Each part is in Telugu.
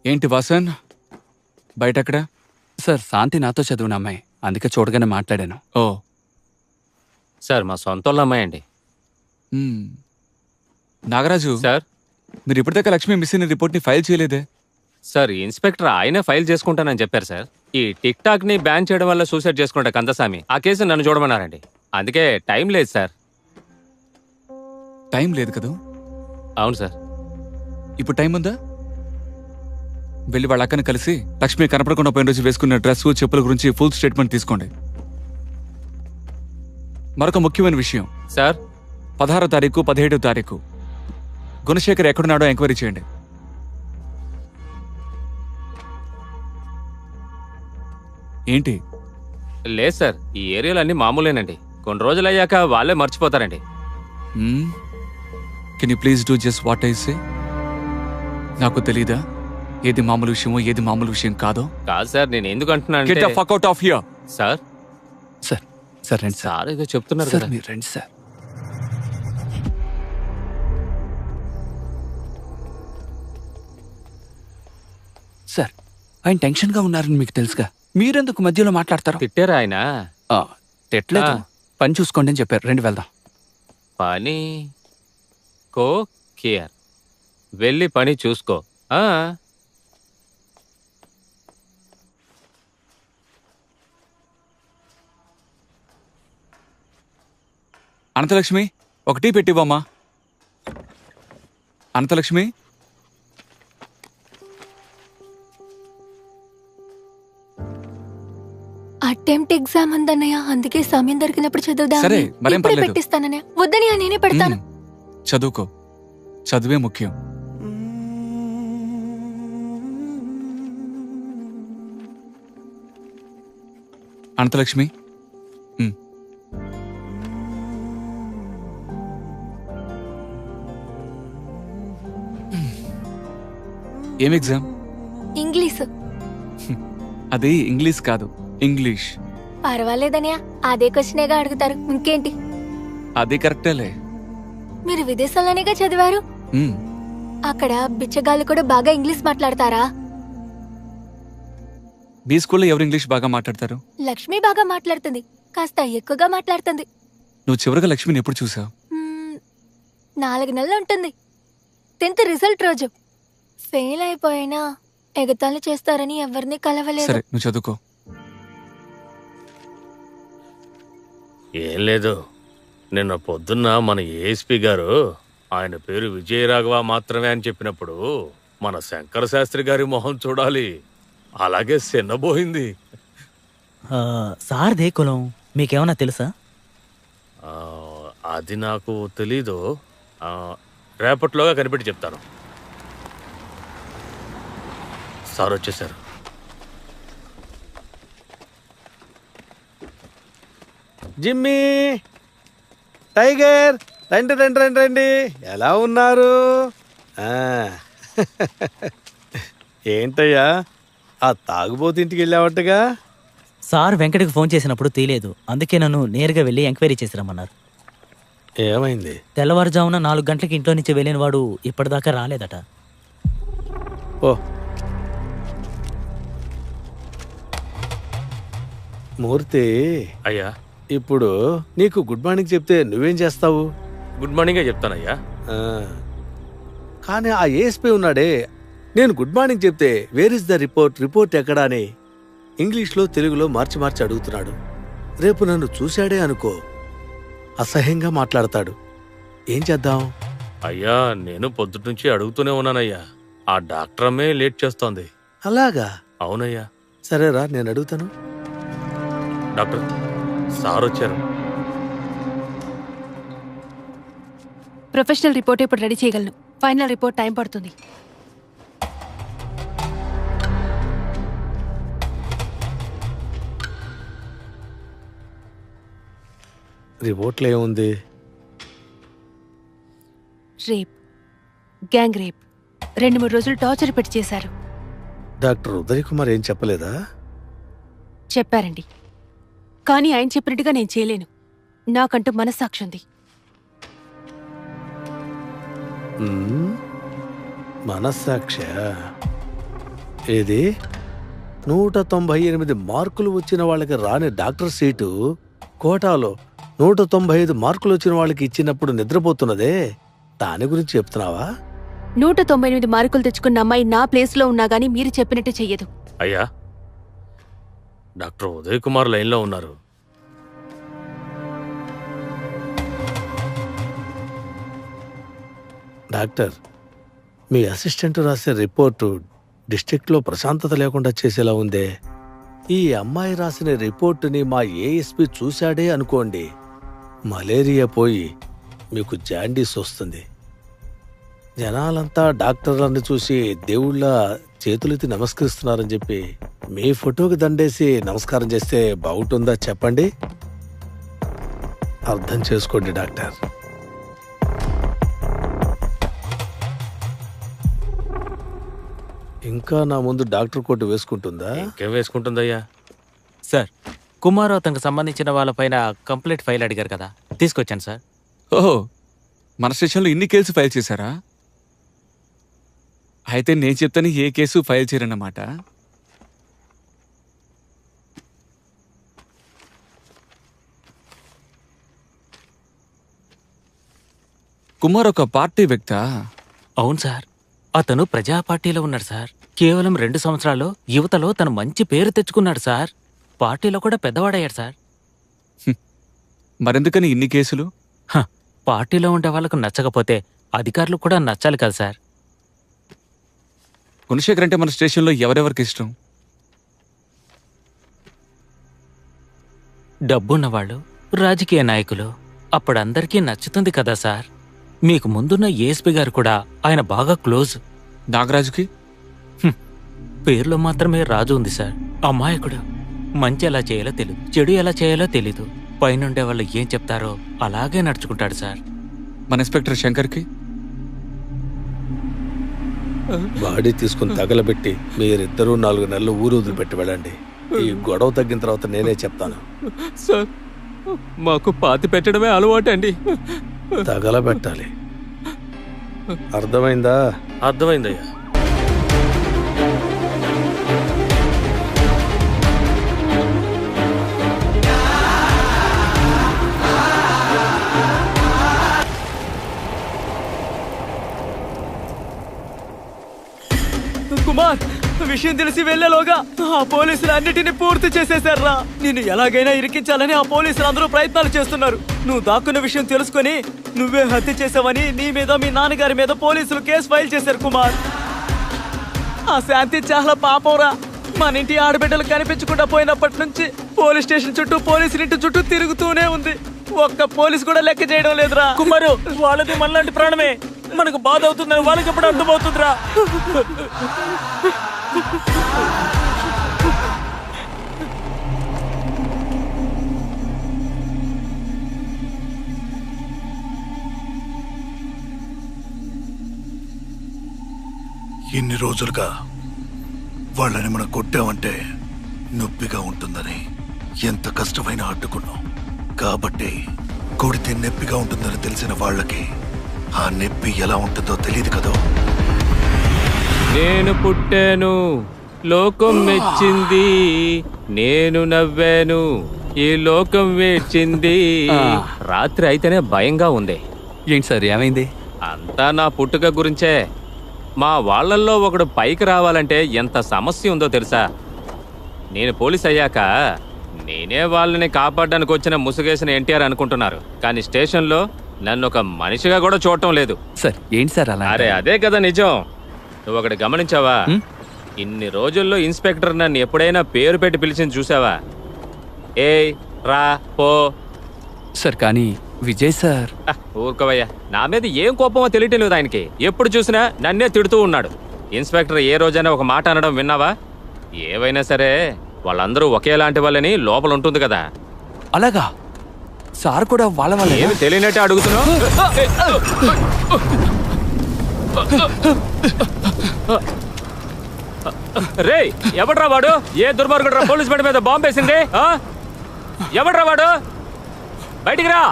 ఏంటి వాసన్ బయటక్కడ? సార్ శాంతి నాతో చదివిన అమ్మాయి, అందుకే చూడగానే మాట్లాడాను. ఓ సార్ మా సొంత వాళ్ళ అమ్మాయి అండి. నాగరాజు సార్ మీరు ఇప్పటిదాకా లక్ష్మి మిస్ అయిన రిపోర్ట్ని ఫైల్ చేయలేదే? సార్ ఇన్స్పెక్టర్ ఆయనే ఫైల్ చేసుకుంటానని చెప్పారు సార్. ఈ టిక్ టాక్ ని బ్యాన్ చేయడం వల్ల సూసైడ్ చేసుకుంటా కందస్వామి ఆ కేసు నన్ను చూడమన్నారండి. అందుకే టైం లేదు సార్. టైం లేదు కదా? అవును సార్. ఇప్పుడు టైం ఉందా? వెళ్ళి వాళ్ళ అక్కని కలిసి లక్ష్మి కనపడకుండా పోయిన రోజు వేసుకున్న డ్రెస్ చెప్పుల గురించి ఫుల్ స్టేట్మెంట్ తీసుకోండి. మరొక ముఖ్యమైన విషయం సార్, 16వ తారీఖు 17వ తారీఖు గుణశేఖర్ ఎక్కడున్నాడో ఎంక్వైరీ చేయండి. ఏంటి? లేదు సార్, ఈ ఏరియాలో అన్ని మామూలేనండి. కొన్ని రోజులు అయ్యాక వాళ్ళే మర్చిపోతారండి. Can you please do just what I say? నాకు తెలీదా ఏది మామూలు విషయమో ఏది మామూలు విషయం కాదో? కాదు సార్, నేను ఎందుకు అంటున్నాను get the fuck out of here. Sir sir sir రండి సార్. సార్ ఏదో చెప్తున్నారు సార్ కదా. మీరు రండి సార్. సార్ ఆయన టెన్షన్గా ఉన్నారని మీకు తెలుసుగా, మీరెందుకు మధ్యలో మాట్లాడతారు? తిట్టారా ఆయన? తిట్టలేదు, పని చూసుకోండి అని చెప్పారు. రండి వెళ్దాం. పని కో కేర్, వెళ్ళి పని చూసుకో. అనంతలక్ష్మి ఒక టీ పెట్టివ్వమ్మా. అనంతలక్ష్మి అటెంప్ట్ ఎగ్జామ్ ఉందన్నయ్య, అందుకే సమయం దొరికినప్పుడు చదువుదాం. సరే, మరేం పర్లేదు. పెట్టిస్తానన్నయ్య. వద్దనయ్య, నేనే పెడతాను. చదువుకో, చదువే ముఖ్యం. అనంతలక్ష్మి ఏం ఎగ్జామ్? ఇంగ్లీష్. అది ఇంగ్లీష్ కాదు, ఇంగ్లీష్. పర్వాలేదన్నయ్య, అదే క్వశ్చనేగా అడుగుతారు, ఇంకేంటి? అది కరెక్టేలే. మీరు విదేశాల్లోనేగా చదివారు, అక్కడ బిచ్చగాళ్ళు కూడా బాగా ఇంగ్లీష్ మాట్లాడతారా? మీ స్కూల్లో ఎవరు ఇంగ్లీష్ బాగా మాట్లాడతారు? లక్ష్మి బాగా మాట్లాడుతుంది, కాస్త ఎక్కువగా మాట్లాడుతుంది. నువ్వు చివరిగా లక్ష్మిని ఎప్పుడు చూసావు? 4 నెలలు ఉంటుంది. 10th రిజల్ట్ రోజు. ఫెయిల్ అయిపోయినా ఎగతాళి చేస్తారని ఎవరిని కలవలేదు. సరే, నువ్వు చదువుకో. ఏం లేదు, నిన్న పొద్దున్న మన ఏఎస్పీ గారు ఆయన పేరు విజయరాఘవ మాత్రమే అని చెప్పినప్పుడు మన శంకర శాస్త్రి గారి మొహం చూడాలి, అలాగే చిన్నబోయింది. సార్దే కులం మీకేమన్నా తెలుసా? అది నాకు తెలీదు, రేపట్లోగా కనిపెట్టి చెప్తాను. సార్ వచ్చేసారు. జిమ్మీ, టైగర్, రండి రండి రండి రండి, ఎలా ఉన్నారు? ఏంటయ్యా ఆ తాగుబోతు ఇంటికి వెళ్ళావట్టుగా? సార్ వెంకటకి ఫోన్ చేసినప్పుడు తీయలేదు, అందుకే నన్ను నేరుగా వెళ్ళి ఎంక్వైరీ చేసి రమ్మన్నారు. ఏమైంది? తెల్లవారుజామున 4 గంటలకి ఇంట్లో నుంచి వెళ్ళిన వాడు ఇప్పటిదాకా రాలేదట. ఓ మూర్తి, అయ్యా, ఇప్పుడు నీకు గుడ్ మార్నింగ్ చెప్తే నువ్వేం చేస్తావు? గుడ్ మార్నింగే చెప్తానయ్యా. కానీ ఆ ఏఎస్పీ ఉన్నాడే, నేను గుడ్ మార్నింగ్ చెప్తే వేర్ ఇస్ ద రిపోర్ట్ ఎక్కడా అని ఇంగ్లీష్లో తెలుగులో మార్చి మార్చి అడుగుతున్నాడు. రేపు నన్ను చూశాడే అనుకో, అసహ్యంగా మాట్లాడతాడు. ఏం చేద్దాం? అయ్యా, నేను పొద్దునుంచి అడుగుతూనే ఉన్నానయ్యా, ఆ డాక్టర్ అమ్మే లేట్ చేస్తోంది. అలాగా? అవునయ్యా. సరేరా, నేను అడుగుతాను. డాక్టర్ సార్ వచ్చారు. ప్రొఫెషనల్ రిపోర్ట్ ఇప్పుడు రెడీ చేయగలను, ఫైనల్ రిపోర్ట్ టైం పడుతుంది. రిపోర్ట్లో ఏముంది? రేప్, గ్యాంగ్ రేప్, 2-3 రోజులు టార్చర్ పెట్టి చేశారు. డాక్టర్ ఉదయ్ కుమార్ ఏం చెప్పలేదా? చెప్పారండి, కానీ ఆయన చెప్పినట్టుగా నేను చేయలేను. నాకంటూ మనస్సాక్షి ఉంది. మనస్సాక్ష? ఏది 198 మార్కులు వచ్చిన వాళ్ళకి రాని డాక్టర్ సీటు కోటాలో 195 మార్కులు వచ్చిన వాళ్ళకి ఇచ్చినప్పుడు నిద్రపోతున్నదే, దాని గురించి చెప్తున్నావా? 198 మార్కులు తెచ్చుకున్న అమ్మాయి నా ప్లేస్లో ఉన్నా గానీ మీరు చెప్పినట్టు చెయ్యదు. అయ్యా, డాక్టర్ ఉదయ్ కుమార్ లైన్లో ఉన్నారు. డాక్టర్, మీ అసిస్టెంట్ రాసే రిపోర్టు డిస్ట్రిక్ట్లో ప్రశాంతత లేకుండా చేసేలా ఉందే. ఈ అమ్మాయి రాసిన రిపోర్టుని మా ఏఎస్పీ చూశాడే అనుకోండి, మలేరియా పోయి మీకు జాండీస్ వస్తుంది. జనాలంతా డాక్టర్లను చూసి దేవుళ్ళ చేతులెత్తి నమస్కరిస్తున్నారని చెప్పి మీ ఫోటోకి దండేసి నమస్కారం చేస్తే బాగుంటుందా చెప్పండి? అర్థం చేసుకోండి డాక్టర్. ఇంకా నా ముందు డాక్టర్ కోట్ వేసుకుంటుందా? ఇంకేం వేసుకుంటుందయ్యా? సార్, కుమార్ అతనికి సంబంధించిన వాళ్ళపైన కంప్లీట్ ఫైల్ అడిగారు కదా, తీసుకొచ్చాను సార్. ఓహో, మన స్టేషన్లో ఇన్ని కేసు ఫైల్ చేశారా? అయితే నేను చెప్తాను ఏ కేసు ఫైల్ చేయరన్నమాట. కుమార్ ఒక పార్టీ వ్యక్తా? అవును సార్, అతను ప్రజా పార్టీలో ఉన్నాడు సార్. కేవలం 2 సంవత్సరాల్లో యువతలో తను మంచి పేరు తెచ్చుకున్నాడు సార్. పార్టీలో కూడా పెద్దవాడయ్యాడు సార్. మరెందుకని ఇన్ని కేసులు? పార్టీలో ఉండే వాళ్ళకు నచ్చకపోతే అధికారులు కూడా నచ్చాలి కదా సార్. గుణశేఖర్ అంటే మన స్టేషన్లో ఎవరెవరికి ఇష్టం? డబ్బున్నవాళ్ళు, రాజకీయ నాయకులు, అప్పుడందరికీ నచ్చుతుంది కదా సార్. మీకు ముందున్న ఏఎస్పీ గారు కూడా ఆయన బాగా క్లోజ్. నాగరాజుకి పేర్లో మాత్రమే రాజు ఉంది సార్. అమాయకుడు. మంచి ఎలా చేయాలో తెలీదు, చెడు ఎలా చేయాలో తెలీదు. పైనుండే వాళ్ళు ఏం చెప్తారో అలాగే నడుచుకుంటాడు సార్. మన ఇన్స్పెక్టర్ శంకర్కి బాడీ తీసుకుని తగలబెట్టి మీరిద్దరూ 4 నెలలు ఊరు వదిలిపెట్టి వెళ్ళండి. ఈ గొడవ తగ్గిన తర్వాత నేనే చెప్తాను. సార్, మాకు పాతి పెట్టడమే అలవాటండి. తగలబెట్టాలి, అర్థమైందా? అర్థమైందయ్యా. కుమార్, విషయం తెలిసి వెళ్లేలోగా ఆ పోలీసులు అన్నిటిని పూర్తి చేసేశారా. నిన్ను ఎలాగైనా ఇరికించాలని ఆ పోలీసులు అందరూ ప్రయత్నాలు చేస్తున్నారు. నువ్వు దాక్కున్న విషయం తెలుసుకొని నువ్వే హత్య చేసావని నీ మీద మీ నాన్నగారి మీద పోలీసులు కేసు ఫైల్ చేశారు కుమార్. ఆ శాంతి చాలా పాపంరా. మన ఇంటి ఆడబిడ్డలు కనిపించకుండా పోయినప్పటి నుంచి పోలీస్ స్టేషన్ చుట్టూ, పోలీసుల ఇంటి చుట్టూ తిరుగుతూనే ఉంది. ఒక్క పోలీసు కూడా లెక్క చేయడం లేదురా. కుమారు, వాళ్ళది మనలాంటి ప్రాణమే. మనకు బాధ అవుతుందని వాళ్ళకి ఎప్పుడు అర్థమవుతుందిరా. ఇన్ని రోజులుగా వాళ్ళని మనం కొట్టామంటే నొప్పిగా ఉంటుందని ఎంత కష్టమైనా అడ్డుకున్నాం. కాబట్టి కొడితే నొప్పిగా ఉంటుందని తెలిసిన వాళ్ళకి ఆ నొప్పి ఎలా ఉంటుందో తెలియదు కదా. నేను పుట్టాను, లోకం మెచ్చింది, నేను నవ్వాను, ఈ లోకం వేచింది. రాత్రి అయితేనే భయంగా ఉంది. ఏంటి సార్, ఏమైంది? అంతా నా పుట్టుక గురించే. మా వాళ్ళల్లో ఒకడు పైకి రావాలంటే ఎంత సమస్య ఉందో తెలుసా? నేను పోలీస్ అయ్యాక నేనే వాళ్ళని కాపాడడానికి వచ్చిన ముసుగేసిన ఎన్టీఆర్ అనుకుంటున్నారు. కానీ స్టేషన్లో నన్ను ఒక మనిషిగా కూడా చూడటం లేదు. సార్, ఏంటి సార్ అలా? అరే అదే కదా నిజం. నువ్వు ఒకటి గమనించావా? ఇన్ని రోజుల్లో ఇన్స్పెక్టర్ నన్ను ఎప్పుడైనా పేరు పెట్టి పిలిచింది చూసావా? ఏయ్ రా పో. సార్, కానీ విజయ్ సార్. ఊరుకోవయ్యా, నా మీద ఏం కోపమో తెలియటం లేదు ఆయనకి. ఎప్పుడు చూసినా నన్నే తిడుతూ ఉన్నాడు. ఇన్స్పెక్టర్ ఏ రోజైనా ఒక మాట అనడం విన్నావా? ఏవైనా సరే వాళ్ళందరూ ఒకేలాంటి వాళ్ళని లోపల ఉంటుంది కదా. అలాగా? సార్ కూడా వాళ్ళ వాళ్ళ ఏమి తెలియనట్టే అడుగుతున్నావు? రే, ఎవడ్రా వాడు? ఏ దుర్మార్గుడు పోలీస్ బండి మీద బాంబు వేసింది? ఎవడ్రా వాడు? బయటికి రా,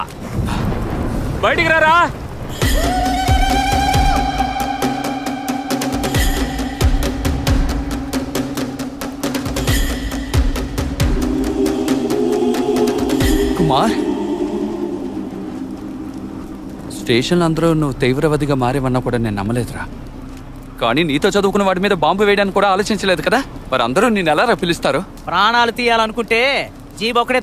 బయటికి రా. కుమార్, స్టేషన్లో అందరూ నువ్వు తీవ్రవాదిగా మారేవన్నా కూడా నేను నమ్మలేదురా. కానీ నీతో చదువుకున్న వాడి మీద బాంబు వేయడానికి కూడా ఆలోచించలేదు కదా. మరి అందరూ నేను ఎలా పిలుస్తారు? ప్రాణాలు తీయాలనుకుంటే జీబ్ ఒకటే